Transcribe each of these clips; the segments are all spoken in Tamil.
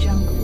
jungle.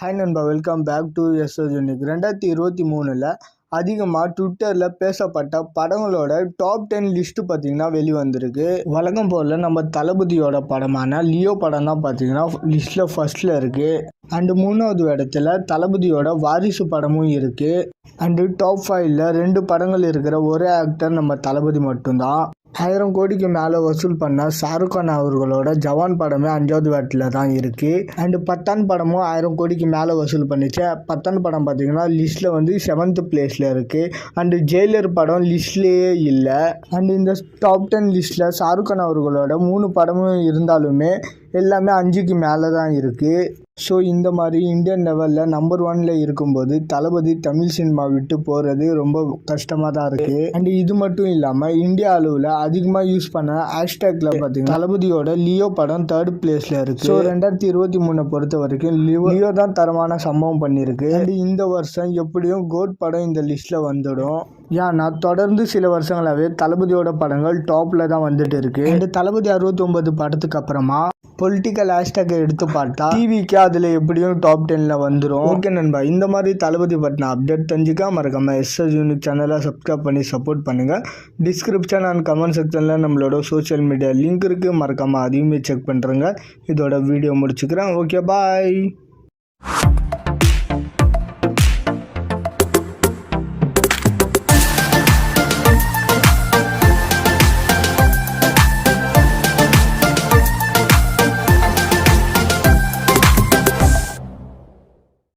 ஹாய் நண்பா, வெல்கம் பேக் டு எஸ்ஓஜெனிக். 2023 அதிகமாக ட்விட்டரில் பேசப்பட்ட படங்களோட டாப் 10 லிஸ்ட்டு பார்த்தீங்கன்னா வெளிவந்திருக்கு. வழக்கம் போல் நம்ம தளபதியோட படமான லியோ படம் தான் பார்த்தீங்கன்னா லிஸ்ட்டில் ஃபர்ஸ்ட்டில் இருக்குது. அண்டு 3வது இடத்துல தளபதியோட வாரிசு படமும் இருக்குது. அண்டு டாப் 5ல் 2 படங்கள் இருக்கிற ஒரே ஆக்டர் நம்ம தளபதி மட்டும்தான். 1000 கோடிக்கு மேலே வசூல் பண்ண ஷாருக் கான் அவர்களோட ஜவான் படமே 5வது இடத்துல தான் இருக்குது. அண்டு பத்தான் படமும் 1000 கோடிக்கு மேலே வசூல் பண்ணிச்சு. பத்தான் படம் பார்த்தீங்கன்னா லிஸ்ட்டில் வந்து 7th பிளேஸில் இருக்குது. அண்டு ஜெயிலர் படம் லிஸ்ட்லேயே இல்லை. அண்டு இந்த டாப் 10 லிஸ்ட்டில் ஷாருக் கான் அவர்களோட 3 படமும் இருந்தாலுமே எல்லாமே 5க்கு மேலே தான் இருக்குது. ஸோ இந்த மாதிரி இந்தியன் லெவலில் நம்பர் 1ல் இருக்கும்போது தளபதி தமிழ் சினிமா விட்டு போகிறது ரொம்ப கஷ்டமாக தான் இருக்குது. அண்ட் இது மட்டும் இல்லாமல் இந்தியா அளவில் அதிகமாக யூஸ் பண்ண ஹேஷ்டேக்கில் பார்த்தீங்கன்னா தளபதியோட லியோ படம் 3rd பிளேஸில் இருக்குது. ஸோ 2023 பொறுத்த வரைக்கும் லியோ தான் தரமான சம்பவம் பண்ணியிருக்கு. அண்ட் இந்த வருஷம் எப்படியும் கோட் படம் இந்த லிஸ்ட்டில் வந்துடும். ஏன்னா தொடர்ந்து சில வருஷங்களாகவே தளபதியோட படங்கள் டாப்பில் தான் வந்துட்டு இருக்கு. அண்ட் தளபதி 69 படத்துக்கு அப்புறமா பொலிட்டிக்கல் ஹேஷ்டேக்கை எடுத்து பார்த்தா டிவிக்கு அதில் எப்படியும் டாப் 10ல் வந்துடும். ஓகே நண்பா, இந்த மாதிரி தளபதி பற்றின அப்டேட் தெரிஞ்சுக்க மறக்காம எஸ்ஓஜெனிக் சேனலை சப்ஸ்கிரைப் பண்ணி சப்போர்ட் பண்ணுங்கள். டிஸ்கிரிப்ஷன் அண்ட் கமெண்ட் செக்ஷனில் நம்மளோட சோஷியல் மீடியா லிங்க் இருக்குது, மறக்காமல் அதையுமே செக் பண்ணுறேங்க. இதோட வீடியோ முடிச்சுக்கிறேன். ஓகே, பாய்.